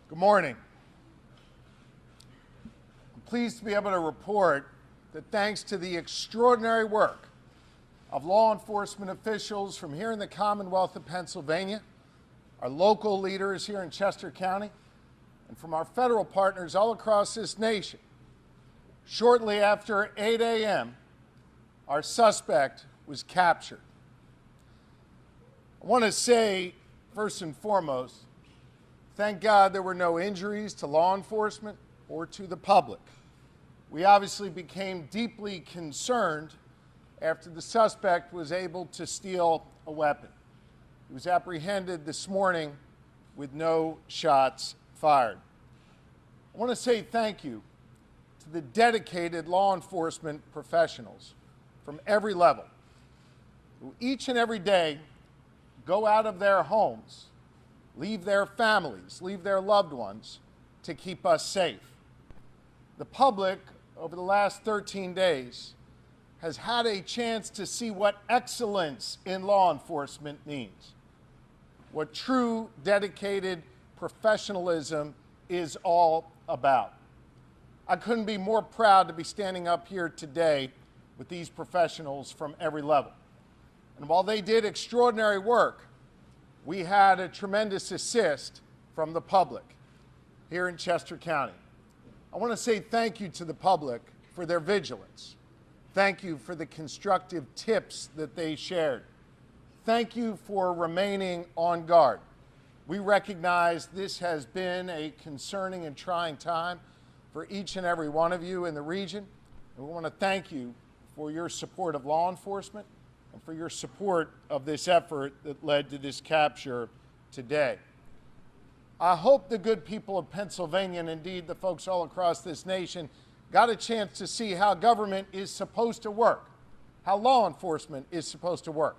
Good morning. I'm pleased to be able to report that thanks to the extraordinary work of law enforcement officials from here in the Commonwealth of Pennsylvania, our local leaders here in Chester County, and from our federal partners all across this nation, shortly after 8 a.m., our suspect was captured. I want to say, first and foremost, thank God there were no injuries to law enforcement or to the public. We obviously became deeply concerned after the suspect was able to steal a weapon. He was apprehended this morning with no shots fired. I want to say thank you to the dedicated law enforcement professionals from every level who each and every day go out of their homes, leave their families, leave their loved ones to keep us safe. The public, over the last 13 days, has had a chance to see what excellence in law enforcement means, what true, dedicated professionalism is all about. I couldn't be more proud to be standing up here today with these professionals from every level. And while they did extraordinary work, we had a tremendous assist from the public here in Chester County. I want to say thank you to the public for their vigilance. Thank you for the constructive tips that they shared. Thank you for remaining on guard. We recognize this has been a concerning and trying time for each and every one of you in the region. And we want to thank you for your support of law enforcement and for your support of this effort that led to this capture today. I hope the good people of Pennsylvania, and indeed the folks all across this nation, got a chance to see how government is supposed to work, how law enforcement is supposed to work,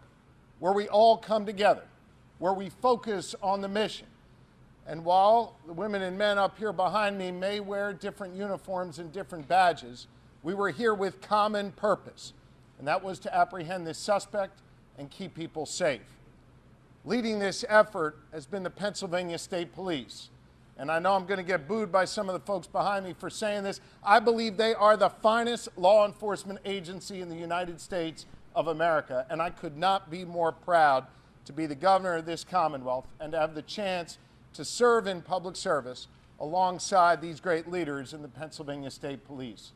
where we all come together, where we focus on the mission. And while the women and men up here behind me may wear different uniforms and different badges, we were here with common purpose, and that was to apprehend this suspect and keep people safe. Leading this effort has been the Pennsylvania State Police. And I know I'm going to get booed by some of the folks behind me for saying this. I believe they are the finest law enforcement agency in the United States of America, and I could not be more proud to be the governor of this Commonwealth and to have the chance to serve in public service alongside these great leaders in the Pennsylvania State Police.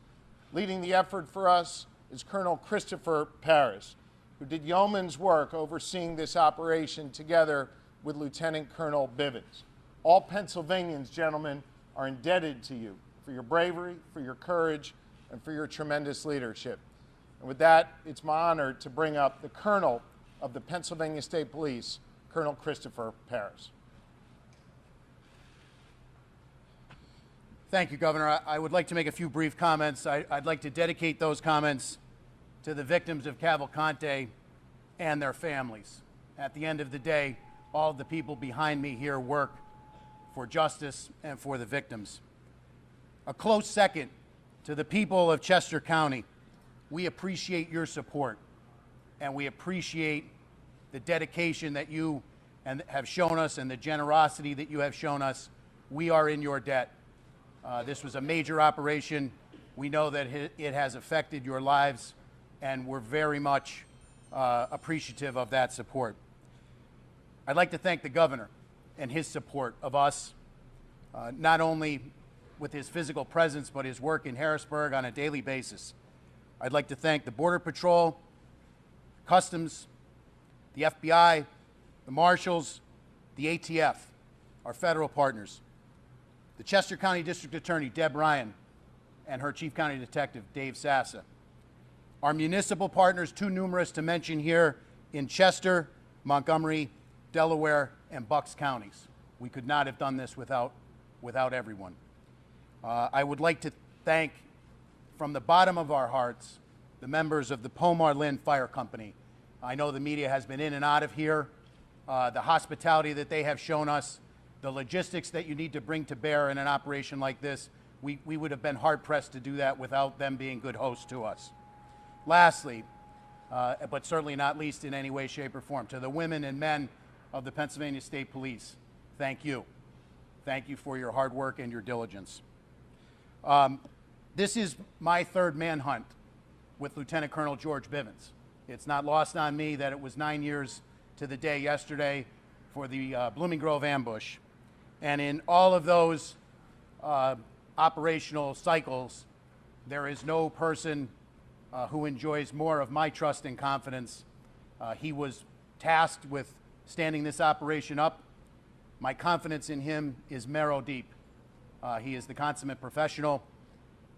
Leading the effort for us is Colonel Christopher Paris, who did yeoman's work overseeing this operation together with Lieutenant Colonel Bivens. All Pennsylvanians, gentlemen, are indebted to you for your bravery, for your courage, and for your tremendous leadership. And with that, it's my honor to bring up the Colonel of the Pennsylvania State Police, Colonel Christopher Paris. Thank you, Governor. I would like to make a few brief comments. I'd like to dedicate those comments to the victims of Cavalcante and their families. At the end of the day, all of the people behind me here work for justice and for the victims. A close second to the people of Chester County. We appreciate your support, and we appreciate the dedication that you have shown us and the generosity that you have shown us. We are in your debt. This was a major operation. We know that it has affected your lives, and we're very much appreciative of that support. I'd like to thank the governor and his support of us, not only with his physical presence, but his work in Harrisburg on a daily basis. I'd like to thank the Border Patrol, Customs, the FBI, the Marshals, the ATF, our federal partners, the Chester County District Attorney, Deb Ryan, and her Chief County Detective, Dave Sassa. Our municipal partners, too numerous to mention here, in Chester, Montgomery, Delaware, and Bucks counties. We could not have done this without everyone. I would like to thank, from the bottom of our hearts, the members of the Pomar Lynn Fire Company. I know the media has been in and out of here. The hospitality that they have shown us, the logistics that you need to bring to bear in an operation like this, we would have been hard-pressed to do that without them being good hosts to us. Lastly, but certainly not least in any way, shape, or form, to the women and men of the Pennsylvania State Police, thank you. Thank you for your hard work and your diligence. This is my third manhunt with Lieutenant Colonel George Bivens. It's not lost on me that it was 9 years to the day yesterday for the Blooming Grove ambush. And in all of those operational cycles, there is no person who enjoys more of my trust and confidence. He was tasked with standing this operation up. My confidence in him is marrow deep. He is the consummate professional,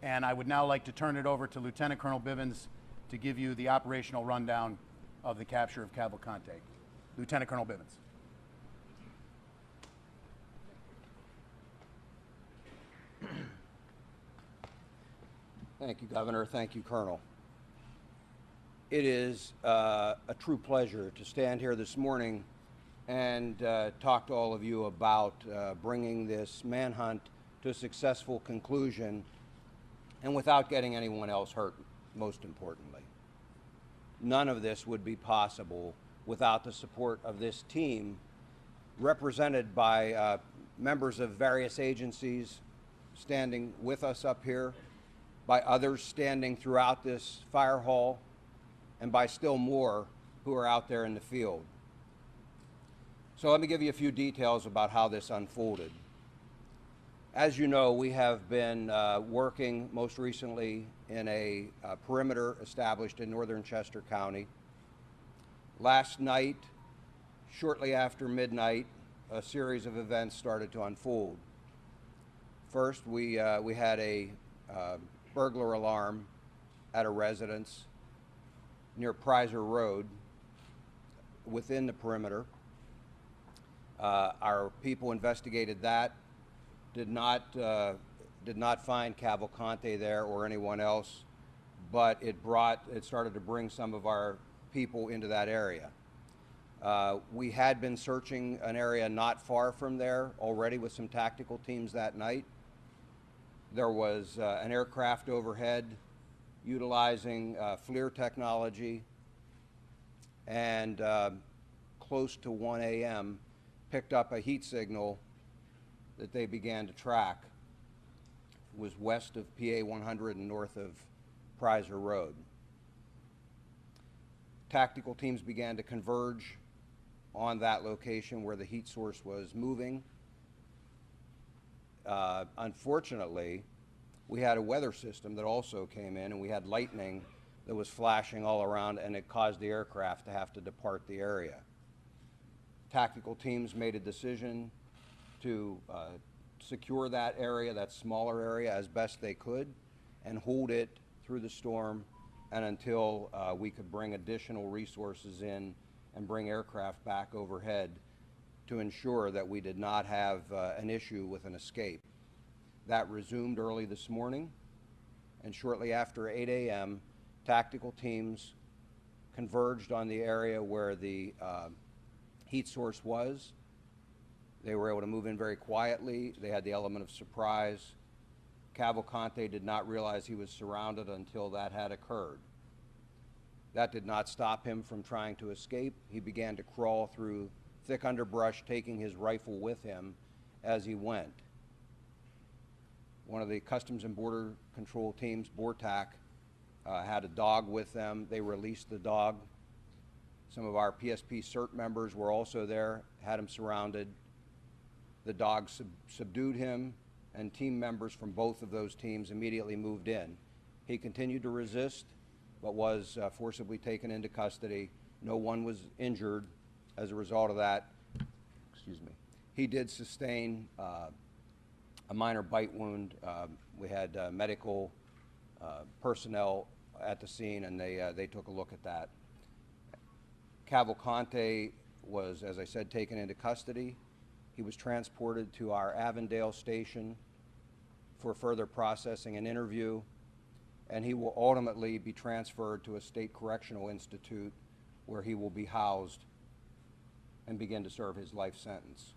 and I would now like to turn it over to Lieutenant Colonel Bivens to give you the operational rundown of the capture of Cavalcante. Lieutenant Colonel Bivens. Thank you, Governor. Thank you, Colonel. It is a true pleasure to stand here this morning and talk to all of you about bringing this manhunt to a successful conclusion and without getting anyone else hurt, most importantly. None of this would be possible without the support of this team represented by members of various agencies standing with us up here, by others standing throughout this fire hall, and by still more who are out there in the field. So let me give you a few details about how this unfolded. As you know, we have been working most recently in a perimeter established in northern Chester County. Last night, shortly after midnight, a series of events started to unfold. First, we had a burglar alarm at a residence near Prizer Road within the perimeter. Our people investigated that, did not find Cavalcante there or anyone else, but it started to bring some of our people into that area. We had been searching an area not far from there already with some tactical teams that night. There was an aircraft overhead utilizing FLIR technology, and close to 1 a.m. picked up a heat signal that they began to track. It was west of PA 100 and north of Prizer Road. Tactical teams began to converge on that location where the heat source was moving. Unfortunately, we had a weather system that also came in, and we had lightning that was flashing all around, and it caused the aircraft to have to depart the area. Tactical teams made a decision to secure that area, that smaller area, as best they could, and hold it through the storm and until we could bring additional resources in and bring aircraft back overhead to ensure that we did not have an issue with an escape. That resumed early this morning, and shortly after 8 a.m., tactical teams converged on the area where the heat source was. They were able to move in very quietly. They had the element of surprise. Cavalcante did not realize he was surrounded until that had occurred. That did not stop him from trying to escape. He began to crawl through thick underbrush, taking his rifle with him as he went. One of the Customs and Border Control teams, BORTAC, had a dog with them. They released the dog. Some of our PSP CERT members were also there, had him surrounded. The dog subdued him, and team members from both of those teams immediately moved in. He continued to resist, but was forcibly taken into custody. No one was injured as a result of that. Excuse me. He did sustain a minor bite wound. We had medical personnel at the scene, and they took a look at that. Cavalcante was, as I said, taken into custody. He was transported to our Avondale station for further processing and interview, and he will ultimately be transferred to a state correctional institute where he will be housed and begin to serve his life sentence.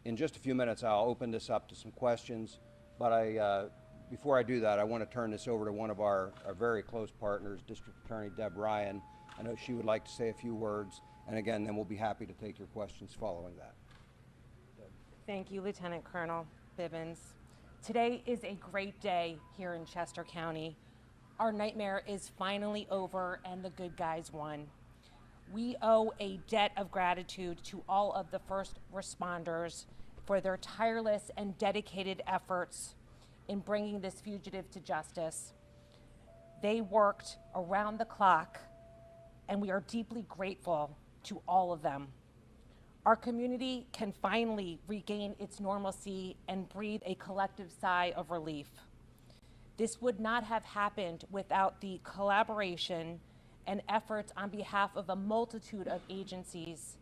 In just a few minutes, I'll open this up to some questions, but before I do that, I want to turn this over to one of our very close partners, District Attorney Deb Ryan. I know she would like to say a few words, and again, then we'll be happy to take your questions following that. Thank you, Lieutenant Colonel Bivens. Today is a great day here in Chester County. Our nightmare is finally over and the good guys won. We owe a debt of gratitude to all of the first responders for their tireless and dedicated efforts in bringing this fugitive to justice. They worked around the clock, and we are deeply grateful to all of them. Our community can finally regain its normalcy and breathe a collective sigh of relief. This would not have happened without the collaboration and efforts on behalf of a multitude of agencies.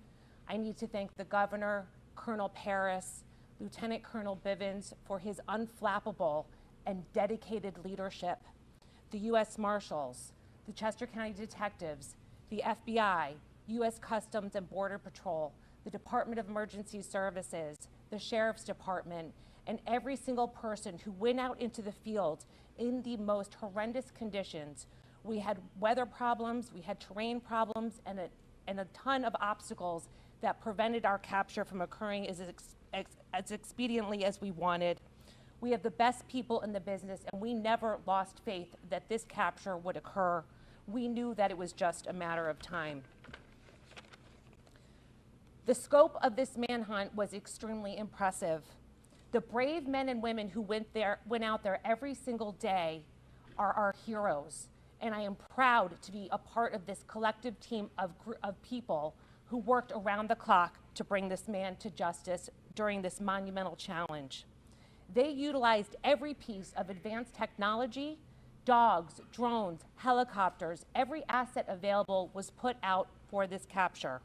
I need to thank the Governor, Colonel Paris, Lieutenant Colonel Bivens for his unflappable and dedicated leadership, the U.S. Marshals, the Chester County Detectives, the FBI, U.S. Customs and Border Patrol, the Department of Emergency Services, the Sheriff's Department, and every single person who went out into the field in the most horrendous conditions. We had weather problems, we had terrain problems, and a ton of obstacles that prevented our capture from occurring as expediently as we wanted. We have the best people in the business, and we never lost faith that this capture would occur. We knew that it was just a matter of time. The scope of this manhunt was extremely impressive. The brave men and women who went out there every single day are our heroes, and I am proud to be a part of this collective team of people who worked around the clock to bring this man to justice during this monumental challenge. They utilized every piece of advanced technology, dogs, drones, helicopters, every asset available was put out for this capture.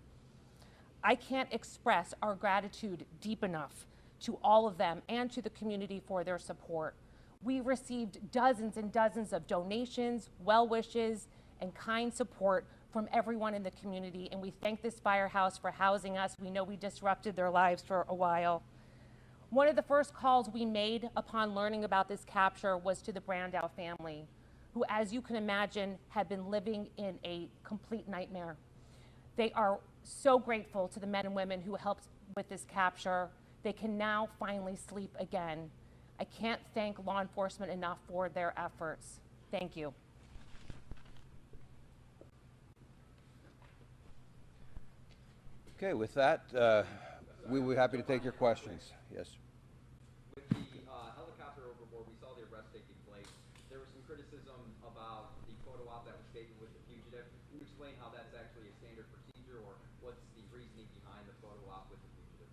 I can't express our gratitude deep enough to all of them and to the community for their support. We received dozens and dozens of donations, well wishes, and kind support from everyone in the community, and we thank this firehouse for housing us. We know we disrupted their lives for a while. One of the first calls we made upon learning about this capture was to the Brandow family, who, as you can imagine, had been living in a complete nightmare. They are so grateful to the men and women who helped with this capture. They can now finally sleep again. I can't thank law enforcement enough for their efforts. Thank you. Okay, with that, we will be happy to take your questions. Yes. With the helicopter overboard, we saw the arrest taking place. There was some criticism about the photo op that was taken with the fugitive. Can you explain how that's actually a standard procedure, or what's the reasoning behind the photo op with the fugitive?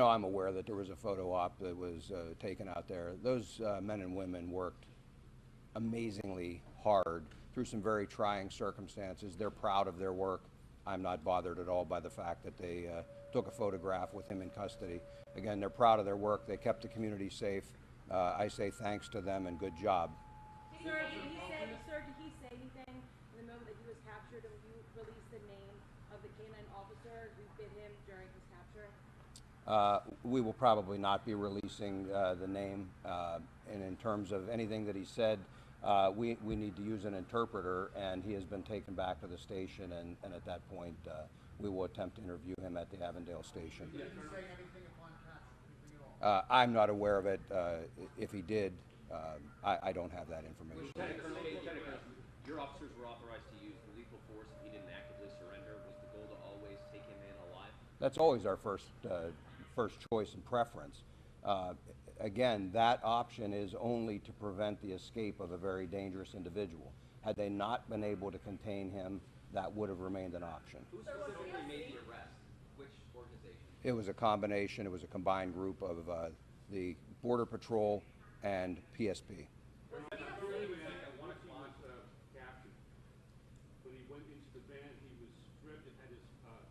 I'm aware that there was a photo op that was taken out there. Those men and women worked amazingly hard through some very trying circumstances. They're proud of their work. I'm not bothered at all by the fact that they took a photograph with him in custody. Again, they're proud of their work. They kept the community safe. I say thanks to them and good job. Sir, did he say anything in the moment that he was captured and you released the name of the canine officer who bit him during his capture? We will probably not be releasing the name. And in terms of anything that he said, we need to use an interpreter, and he has been taken back to the station, and at that point, we will attempt to interview him at the Avondale station. Did he say anything upon capture? Anything at all? I'm not aware of it. If he did, I don't have that information. Lieutenant Colonel, your officers were authorized to use lethal force if he didn't actively surrender. Was the goal to always take him in alive? That's always our first choice and preference. Again, that option is only to prevent the escape of a very dangerous individual. Had they not been able to contain him, that would have remained an option. Who specifically made the arrest? Which organization? It was a combination, it was a combined group of the Border Patrol and PSP. At 1 o'clock captured. When he went into the van, he was stripped and had his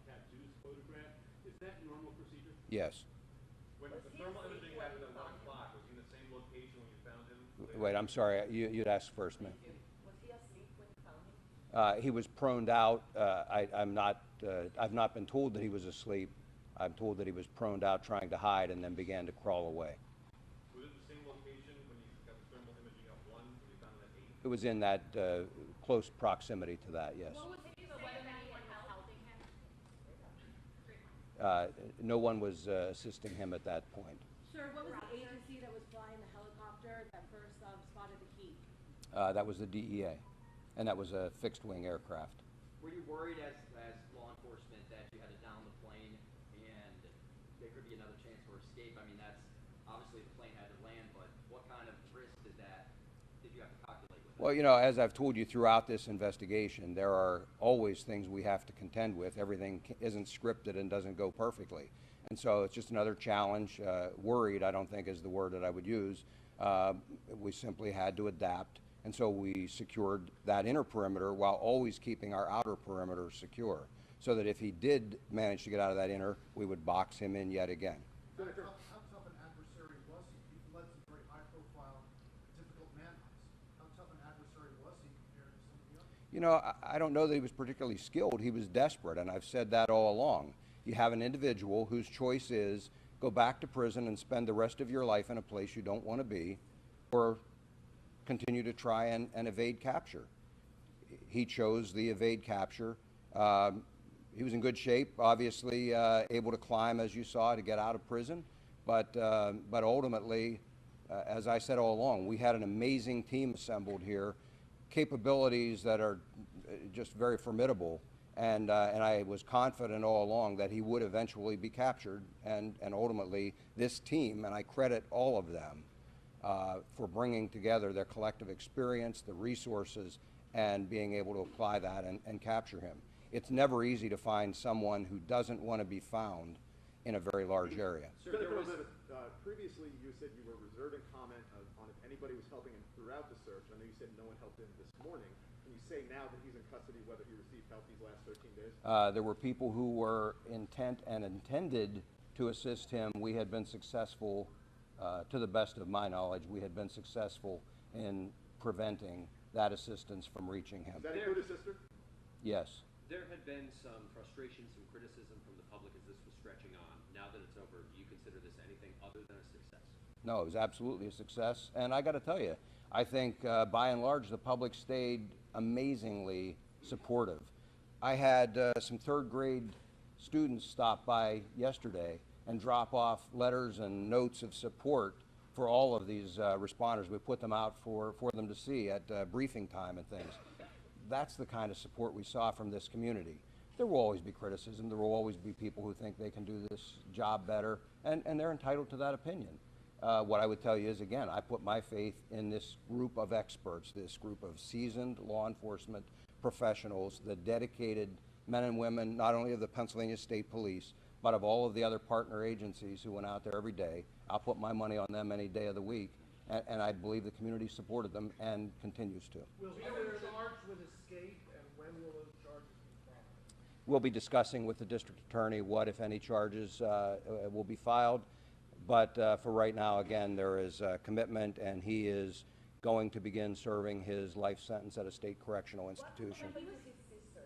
tattoos photographed. Is that normal procedure? Yes. When the thermal imaging happened at 1 o'clock, was he in the same location when you found him? Wait, I'm sorry, you'd ask first, man. Was he asleep when you found him? He was proned out. I've not been told that he was asleep. I'm told that he was proned out trying to hide and then began to crawl away. Was it the same location when you got the thermal imaging at 1, when you found him at 8? It was in that close proximity to that, yes. no one was assisting him at that point. Sir, what was the agency that was flying the helicopter that first spotted the heat? That was the DEA, and that was a fixed-wing aircraft. Were you worried as law enforcement that you had to down the plane and there could be another chance for escape? I mean, that's obviously the plane had to land, but what kind of risk did you have to calculate with? Well, you know, as I've told you throughout this investigation, there are always things we have to contend with. Everything isn't scripted and doesn't go perfectly. And so it's just another challenge. Worried, I don't think, is the word that I would use. We simply had to adapt. And so we secured that inner perimeter while always keeping our outer perimeter secure, so that if he did manage to get out of that inner, we would box him in yet again. How tough an adversary was he? He led some very high-profile, difficult manhunts. How tough an adversary was he compared to some of the others? You know, I don't know that he was particularly skilled. He was desperate, and I've said that all along. You have an individual whose choice is go back to prison and spend the rest of your life in a place you don't want to be, or continue to try and evade capture. He chose the evade capture. He was in good shape, obviously able to climb, as you saw, to get out of prison. But ultimately, as I said all along, we had an amazing team assembled here, capabilities that are just very formidable. And I was confident all along that he would eventually be captured. And ultimately, this team, and I credit all of them, for bringing together their collective experience, the resources, and being able to apply that and capture him. It's never easy to find someone who doesn't want to be found in a very large area. Sir, previously you said you were reserving comment on if anybody was helping him throughout the search. I know you said no one helped him this morning. Can you say now that he's in custody whether he received help these last 13 days? There were people who were intent and intended to assist him. We had been successful. To the best of my knowledge, we had been successful in preventing that assistance from reaching him. Does that include his sister? Yes. There had been some frustration, some criticism from the public as this was stretching on. Now that it's over, do you consider this anything other than a success? No, it was absolutely a success. And I got to tell you, I think by and large the public stayed amazingly supportive. I had some third grade students stop by yesterday and drop off letters and notes of support for all of these responders. We put them out for them to see at briefing time and things. That's the kind of support we saw from this community. There will always be criticism. There will always be people who think they can do this job better, and they're entitled to that opinion. What I would tell you is, again, I put my faith in this group of experts, this group of seasoned law enforcement professionals, the dedicated men and women, not only of the Pennsylvania State Police, but of all of the other partner agencies who went out there every day. I'll put my money on them any day of the week, and I believe the community supported them and continues to. Will he be charged with escape, and when will those charges be filed? We'll be discussing with the district attorney what, if any, charges will be filed. But for right now, again, there is a commitment, and he is going to begin serving his life sentence at a state correctional institution. What was his sister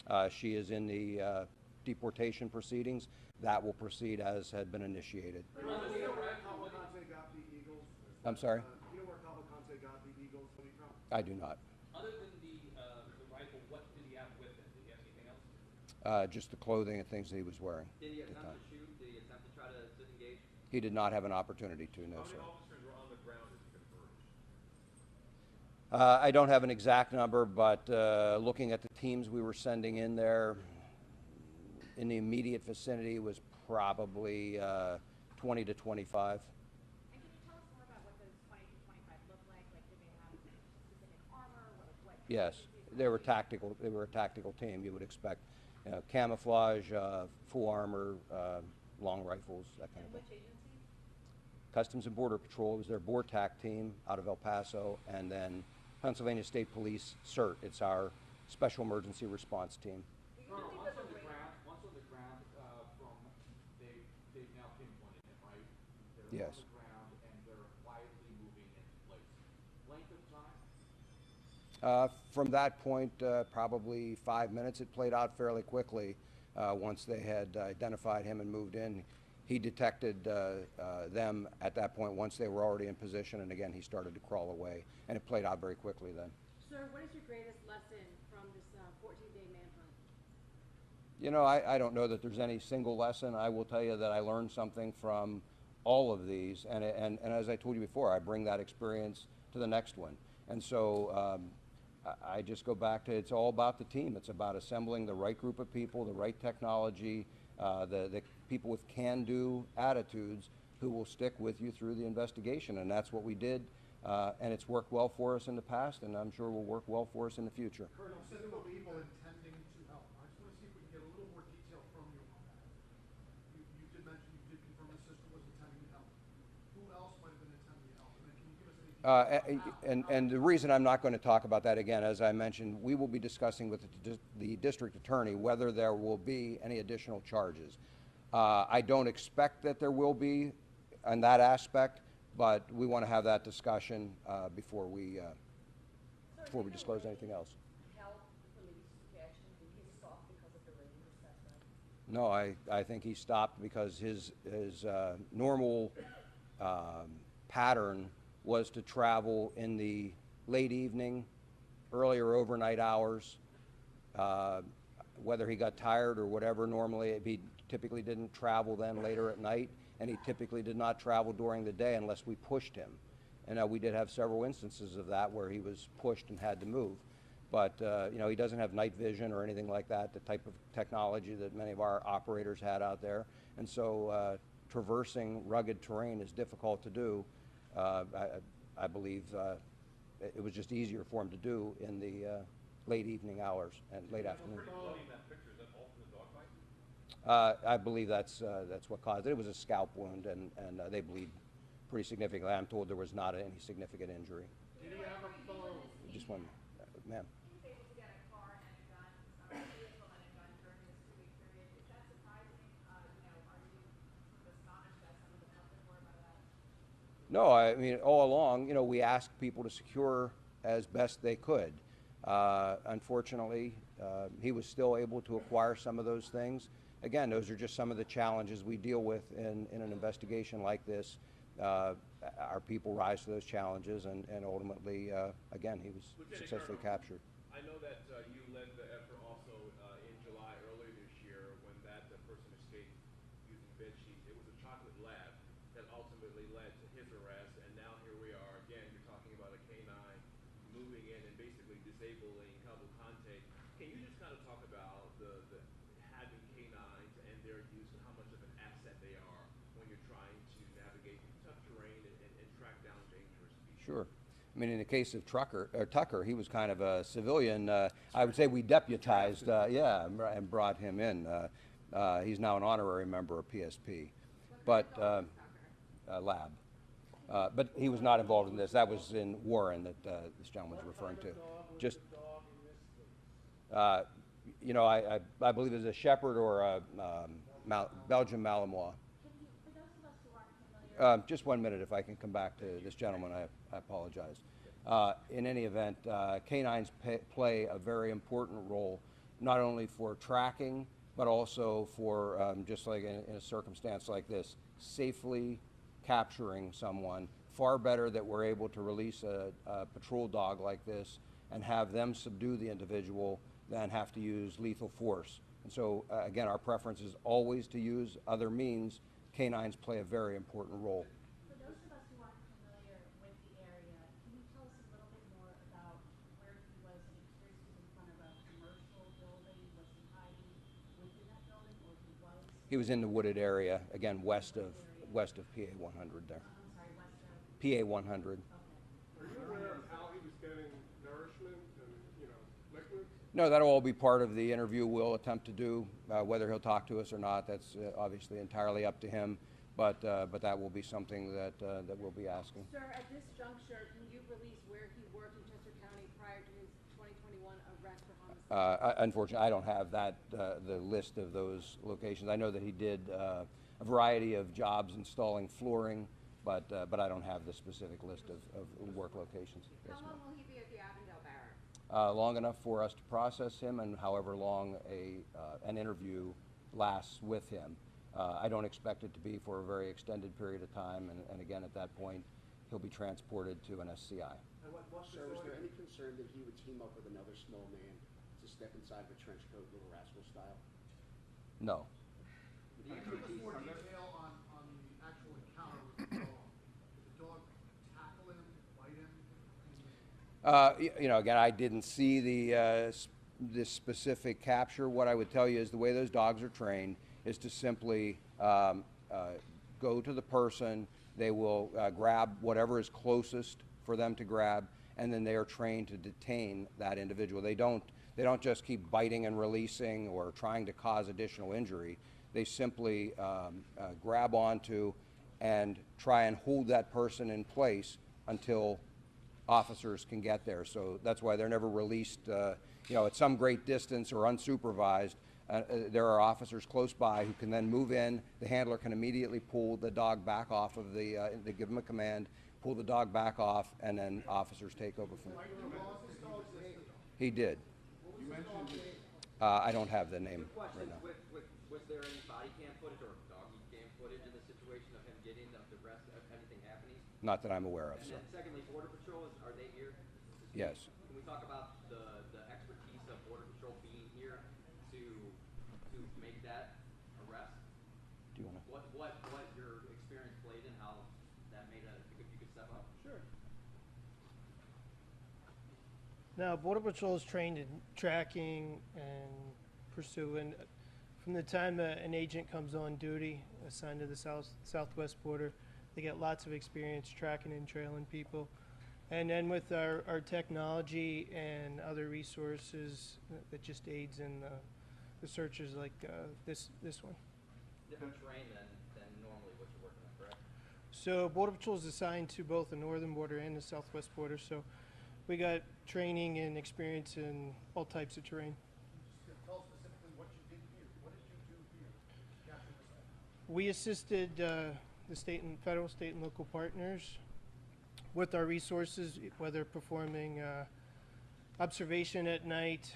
now? She is in the deportation proceedings. That will proceed as had been initiated. I'm sorry? You know where Cavalcante got the Eagles money from? I do not. Other than the rifle, what did he have with him? Did he have anything else? Just the clothing and things that he was wearing. Did he at the attempt time. to shoot? Did he attempt to try to disengage? He did not have an opportunity to, no, How sir. many officers were on the ground as you confirmed? I don't have an exact number, but looking at the teams we were sending in there, in the immediate vicinity was probably 20 to 25. And can you tell us more about what those 20 to 25 look like? Like, did they have specific armor? What Yes, they were tactical. They were a tactical team. You would expect, camouflage, full armor, long rifles, that kind of thing. Which agency? Customs and Border Patrol was their BORTAC team out of El Paso, and then Pennsylvania State Police CERT. It's our Special Emergency Response Team. Once on the ground, they've now pinpointed him, right? They're Yes. on the ground and they're quietly moving into place. Length of time? From that point, probably 5 minutes. It played out fairly quickly once they had identified him and moved in. He detected them at that point once they were already in position, and again, he started to crawl away, and it played out very quickly then. Sir, what is your greatest lesson from this 14-day manhunt? You know, I don't know that there's any single lesson. I will tell you that I learned something from all of these, and as I told you before, I bring that experience to the next one. And so I just go back to, it's all about the team. It's about assembling the right group of people, the right technology, the people with can-do attitudes who will stick with you through the investigation, and that's what we did. And it's worked well for us in the past, and I'm sure will work well for us in the future. Colonel, said there were people intending to help. I just want to see if we can get a little more detail from you on that. You did mention, you did confirm the sister was intending to help. Who else might have been intending to help? And then can you give us any details? And the reason I'm not going to talk about that again, as I mentioned, we will be discussing with the district attorney whether there will be any additional charges. I don't expect that there will be on that aspect, but we want to have that discussion before we disclose anything else. No, I think he stopped because his normal pattern was to travel in the late evening, early or overnight hours. Whether he got tired or whatever, normally he typically didn't travel then later at night, and he typically did not travel during the day unless we pushed him. And we did have several instances of that where he was pushed and had to move. But you know, he doesn't have night vision or anything like that, the type of technology that many of our operators had out there. And so traversing rugged terrain is difficult to do. I believe it was just easier for him to do in the late evening hours and late afternoon. I believe that's what caused it. It was a scalp wound, and they bleed pretty significantly. I'm told there was not any significant injury. Did he have a phone? Just one, ma'am. He was able to get a car and a gun, a vehicle and a gun during this 2-week period. Is that surprising? Are you sort of astonished as some of the public were by that? No, I mean, all along, you know, we asked people to secure as best they could. Unfortunately, he was still able to acquire some of those things. Again, those are just some of the challenges we deal with in an investigation like this. Our people rise to those challenges, and ultimately, again, he was successfully captured. I know that you led the effort also in July earlier this year when that person escaped using bed sheets. It was a chocolate lab that ultimately led to his arrest, and now here we are again. You're talking about a canine moving in and basically disabling Cavalcante. Can you just kind of talk about the having canines and their use and how much of an asset they are when you're trying to navigate tough terrain and track down dangerous people? Sure. I mean, in the case of Tucker, he was kind of a civilian. I would say we deputized, and brought him in. He's now an honorary member of PSP, but lab. But he was not involved in this. That was in Warren that this gentleman was referring to. Just, you know, I believe it's a Shepherd or a Belgian Malinois. For those of us who aren't familiar, Just 1 minute, if I can come back to this gentleman, I apologize. In any event, canines play a very important role, not only for tracking, but also for, just like in a circumstance like this, safely capturing someone. Far better that we're able to release a patrol dog like this and have them subdue the individual than have to use lethal force. And so, again, our preference is always to use other means. Canines play a very important role. for those of us who aren't familiar with the area, can you tell us a little bit more about where he was? It appears he was in front of a commercial building. Was he hiding within that building, or he was? He was in the wooded area, again, west of PA 100 there. I'm sorry, west of. PA 100. Okay. Are you aware of how he was getting nourishment and, liquids? No, that'll all be part of the interview we'll attempt to do. Whether he'll talk to us or not, that's obviously entirely up to him. But that will be something that we'll be asking. Sir, at this juncture, can you release where he worked in Chester County prior to his 2021 arrest for homicide? Unfortunately, I don't have that the list of those locations. I know that he did a variety of jobs installing flooring, but I don't have the specific list of work locations. Yes, How long will he be at the Avondale Barracks? long enough for us to process him, and however long an interview lasts with him. I don't expect it to be for a very extended period of time, and again, at that point, he'll be transported to an SCI. Sir, was there any concern that he would team up with another small man to step inside of a trench coat, Little Rascal style? No. Can you give us more detail on the actual encounter with the dog? Did the dog tackle him, bite him? Again, I didn't see this specific capture. What I would tell you is the way those dogs are trained is to simply go to the person. They will grab whatever is closest for them to grab, and then they are trained to detain that individual. They don't just keep biting and releasing or trying to cause additional injury. They simply grab onto and try and hold that person in place until officers can get there. So that's why they're never released, at some great distance or unsupervised. There are officers close by who can then move in. The handler can immediately pull the dog back off of they give them a command, pull the dog back off, and then officers take over from there. He did. I don't have the name right now. Was there any body cam footage or doggy cam footage in the situation of him getting the arrest, of anything happening? Not that I'm aware of, And sir. then secondly, Border Patrol, are they here? Yes. Can we talk about the expertise of Border Patrol being here to make that arrest? Do you want to? What your experience played and how that made you could step up? Sure. Now, Border Patrol is trained in tracking and pursuing. From the time an agent comes on duty, assigned to the southwest border, they get lots of experience tracking and trailing people. And then with our technology and other resources that just aids in the searches like this one. Different terrain than normally what you're working on, correct? So Border Patrol is assigned to both the northern border and the southwest border. So we got training and experience in all types of terrain. Tell us specifically what you did here. What did you do here to capture this guy? We assisted the federal, state, and local partners with our resources, whether performing observation at night,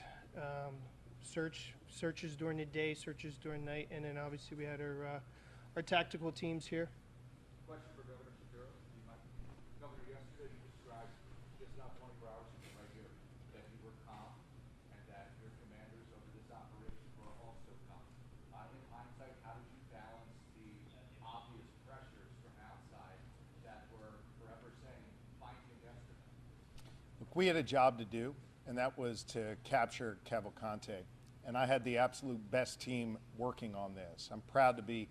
searches during the day, searches during night, and then obviously we had our tactical teams here. Question for Governor Shapiro. Governor, yesterday you described just not 24 hours ago right here that you were calm and that your commanders over this operation were also calm. In hindsight, how did you balance the obvious pressures from outside that were forever saying, find him yesterday? Look, we had a job to do, and that was to capture Cavalcante. And I had the absolute best team working on this. I'm proud to be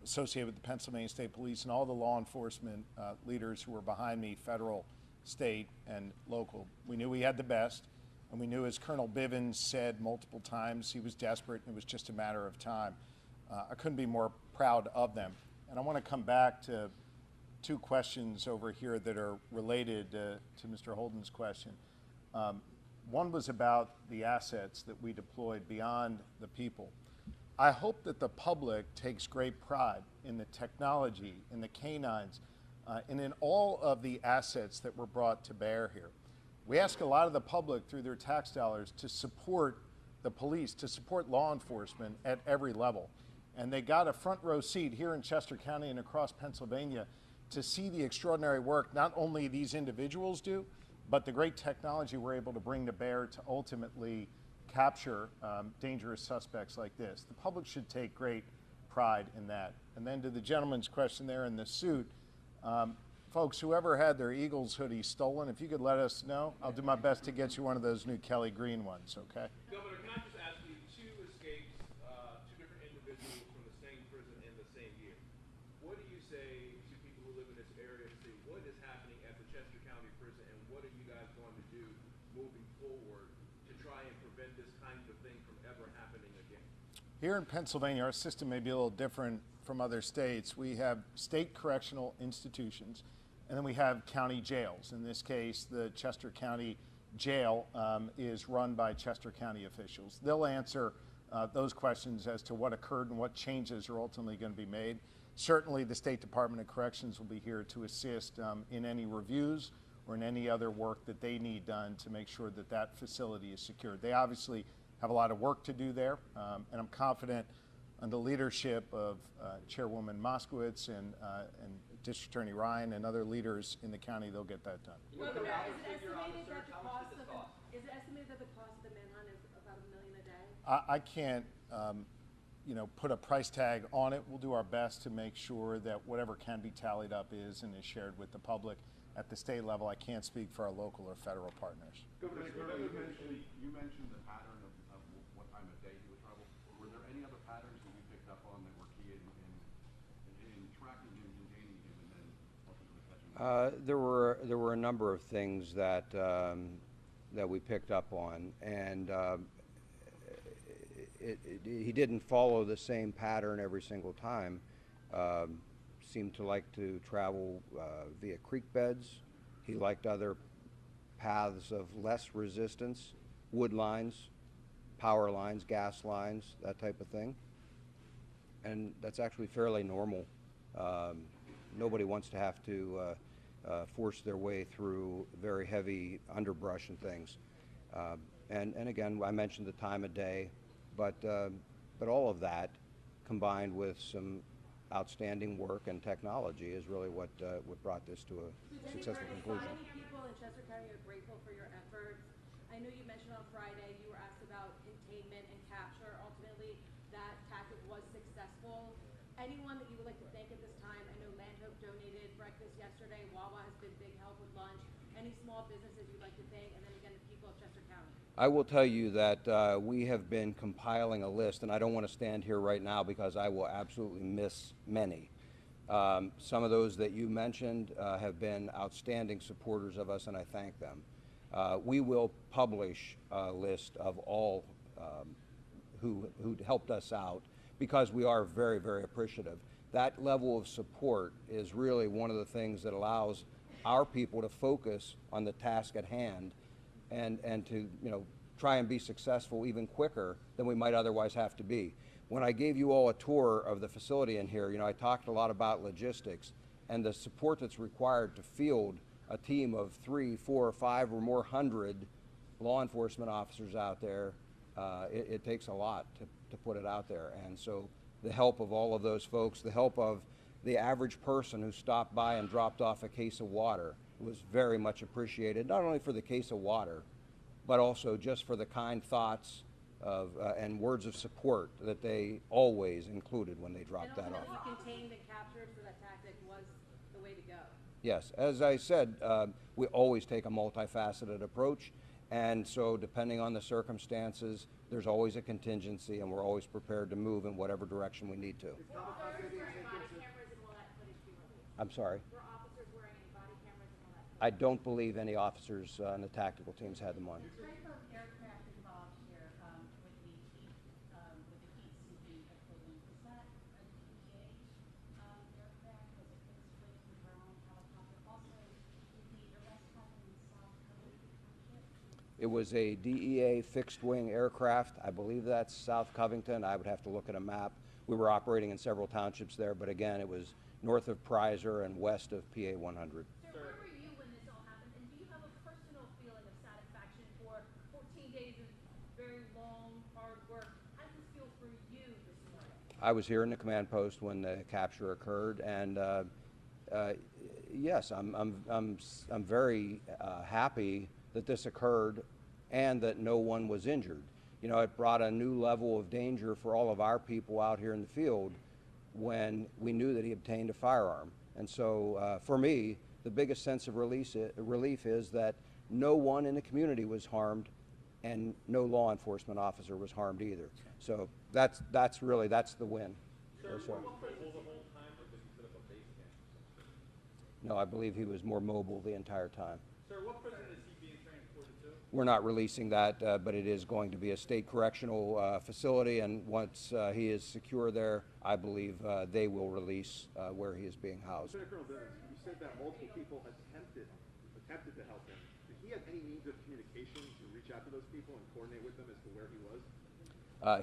associated with the Pennsylvania State Police and all the law enforcement leaders who were behind me, federal, state, and local. We knew we had the best, and we knew, as Colonel Bivens said multiple times, he was desperate, and it was just a matter of time. I couldn't be more proud of them. And I want to come back to two questions over here that are related to Mr. Holden's question. One was about the assets that we deployed beyond the people. I hope that the public takes great pride in the technology, in the canines, and in all of the assets that were brought to bear here. We ask a lot of the public through their tax dollars to support the police, to support law enforcement at every level. And they got a front row seat here in Chester County and across Pennsylvania to see the extraordinary work not only these individuals do, but the great technology we're able to bring to bear to ultimately capture dangerous suspects like this. The public should take great pride in that. And then to the gentleman's question there in the suit, folks, whoever had their Eagles hoodie stolen, if you could let us know, I'll do my best to get you one of those new Kelly Green ones, okay? Governor, can I just ask you, two escapes, two different individuals from the same prison in the same year. What do you say to people who live in this area to see what is happening at the Chester County Prison, and what are you guys going to do moving forward to try and prevent this kind of thing from ever happening again? Here in Pennsylvania, our system may be a little different from other states. We have state correctional institutions, and then we have county jails. In this case, the Chester County Jail is run by Chester County officials. They'll answer those questions as to what occurred and what changes are ultimately going to be made. Certainly, the State Department of Corrections will be here to assist in any reviews or in any other work that they need done to make sure that that facility is secured. They obviously have a lot of work to do there, and I'm confident under the leadership of Chairwoman Moskowitz and District Attorney Ryan and other leaders in the county, they'll get that done. Is it estimated that the cost of the manhunt is about $1 million a day? I can't put a price tag on it. We'll do our best to make sure that whatever can be tallied up is and is shared with the public. At the state level, I can't speak for our local or federal partners. Governor, you mentioned the pattern of what time of day he would travel. Were there any other patterns that you picked up on that were key in tracking him, containing him, and then ultimately catching him? There were a number of things that we picked up on, and he didn't follow the same pattern every single time. Seemed to like to travel via creek beds. He liked other paths of less resistance, wood lines, power lines, gas lines, that type of thing. And that's actually fairly normal. Nobody wants to have to force their way through very heavy underbrush and things. And again, I mentioned the time of day, but all of that combined with some outstanding work and technology is really what brought this to a successful conclusion. Many people in Chester County are grateful for your efforts. I know you mentioned on Friday you were asked about containment and capture. Ultimately, that tactic was successful. Anyone that you would like to thank at this time? I know Landhope donated breakfast yesterday. Wawa has been big help with lunch. Any small businesses you'd like to thank? And then again, the people of Chester County. I will tell you that we have been compiling a list, and I don't want to stand here right now because I will absolutely miss many. Some of those that you mentioned have been outstanding supporters of us, and I thank them. We will publish a list of all who helped us out because we are very, very appreciative. That level of support is really one of the things that allows our people to focus on the task at hand and to try and be successful even quicker than we might otherwise have to be. When I gave you all a tour of the facility in here, I talked a lot about logistics and the support that's required to field a team of 3, 4, 5 or more hundred law enforcement officers out there. It takes a lot to put it out there, and so the help of all of those folks, the help of the average person who stopped by and dropped off a case of water was very much appreciated, not only for the case of water, but also just for the kind thoughts of, and words of support that they always included when they dropped that off. And also contained and captured, so that tactic was the way to go. Yes, as I said, we always take a multifaceted approach, and so depending on the circumstances, there's always a contingency, and we're always prepared to move in whatever direction we need to. I'm sorry? Were officers wearing any body cameras and all that? I don't believe any officers on the tactical teams had them on. The type of aircraft involved here with the heat-seeking equipment, is that a DEA aircraft? Was it fixed wing, drone, helicopter? Also, did the arrest happen in South Covington Township? It was a DEA fixed-wing aircraft. I believe that's South Covington. I would have to look at a map. We were operating in several townships there, but again, it was north of Prizer and west of PA 100. Sir, where were you when this all happened? And do you have a personal feeling of satisfaction for 14 days of very long, hard work? How does this feel for you this morning? I was here in the command post when the capture occurred, and yes, I'm very happy that this occurred and that no one was injured. It brought a new level of danger for all of our people out here in the field when we knew that he obtained a firearm. And so for me, the biggest sense of relief is that no one in the community was harmed and no law enforcement officer was harmed either. So that's the win. No, I believe he was more mobile the entire time. Sir, what prison is he being transported to? We're not releasing that, but it is going to be a state correctional facility, and once he is secure there, I believe they will release where he is being housed. Lieutenant Colonel Bivens, you said that multiple people attempted to help him. Did he have any means of communication to reach out to those people and coordinate with them as to where he was?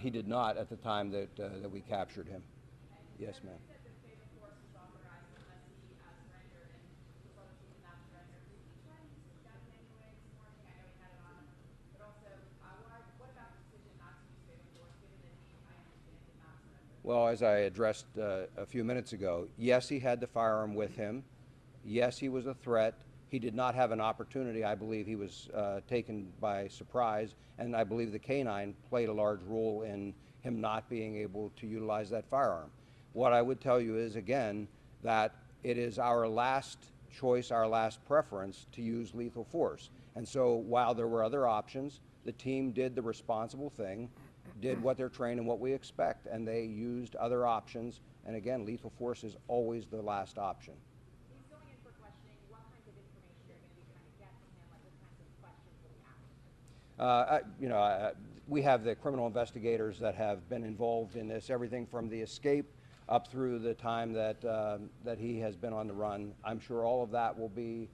He did not at the time that we captured him. Yes, ma'am. Well, as I addressed a few minutes ago, yes, he had the firearm with him. Yes, he was a threat. He did not have an opportunity. I believe he was taken by surprise, and I believe the canine played a large role in him not being able to utilize that firearm. What I would tell you is, again, that it is our last choice, our last preference to use lethal force. And so while there were other options, the team did the responsible thing, did what they're trained and what we expect, and they used other options. And again, lethal force is always the last option. He's going in for questioning. What kinds of information you're going to be trying to get from him? Like what kinds of questions will be asking? We have the criminal investigators that have been involved in this, everything from the escape up through the time that he has been on the run. I'm sure all of that will be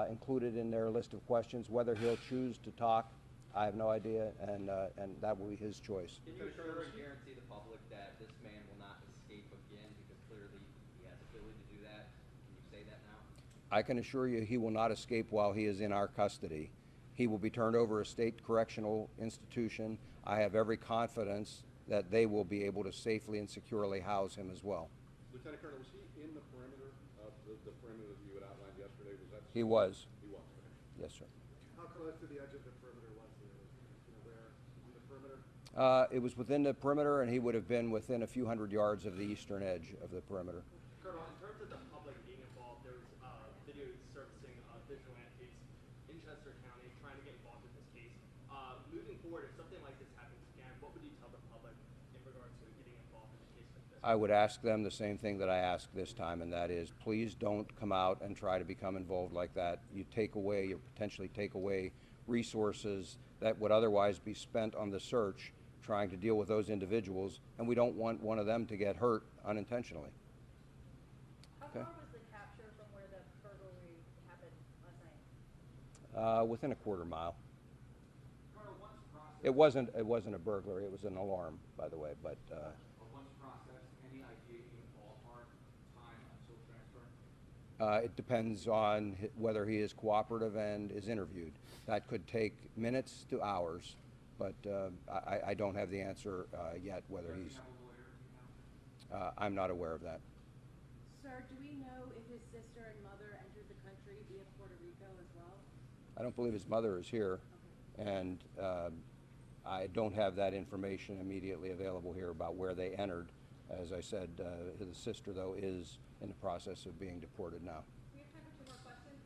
included in their list of questions. Whether he'll choose to talk, I have no idea, and that will be his choice. Can you assure and guarantee the public that this man will not escape again, because clearly he has the ability to do that? Can you say that now? I can assure you he will not escape while he is in our custody. He will be turned over to a state correctional institution. I have every confidence that they will be able to safely and securely house him as well. Lieutenant Colonel, was he in the perimeter of the perimeter that you had outlined yesterday? Was that? He was. He was. Yes, sir. How close to the edge of the perimeter was he? Where on the perimeter? It was within the perimeter, and he would have been within a few hundred yards of the eastern edge of the perimeter. Colonel, in terms of the public being involved, there was video surfacing of vigilantes in Chester County trying to get involved in this case. Moving forward, if something like this happens again, what would you tell the public in regards to getting involved in a case like this? I would ask them the same thing that I asked this time, and that is, please don't come out and try to become involved like that. You potentially take away resources that would otherwise be spent on the search trying to deal with those individuals, and we don't want one of them to get hurt unintentionally. How Okay. far was the capture from where the burglary happened last night? Within a quarter mile. Colonel, once processed, It wasn't a burglary. It was an alarm, by the way. But once processed, any idea even ballpark time until transfer? it depends on whether he is cooperative and is interviewed. That could take minutes to hours, but I don't have the answer yet. Whether he's, I'm not aware of that. Sir, do we know if his sister and mother entered the country via Puerto Rico as well? I don't believe his mother is here, and I don't have that information immediately available here about where they entered. As I said, his sister, though, is in the process of being deported now. We have time for two more questions.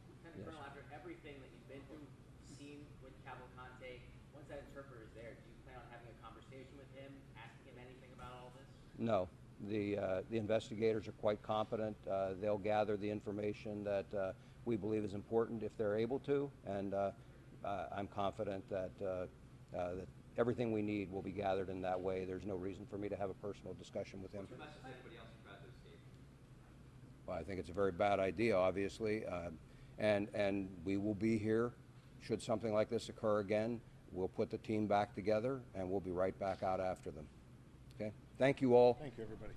Lieutenant Colonel, after everything that you've been through, seen with Cavalcante, once that interpreter is there, do you plan on having a conversation with him, asking him anything about all this? No. The investigators are quite competent. They'll gather the information that we believe is important if they're able to, and I'm confident that everything we need will be gathered in that way. There's no reason for me to have a personal discussion with him. What's your message to anybody else who tried to escape? Well, I think it's a very bad idea, obviously, and we will be here should something like this occur again. We'll put the team back together, and we'll be right back out after them. Okay? Thank you all. Thank you, everybody.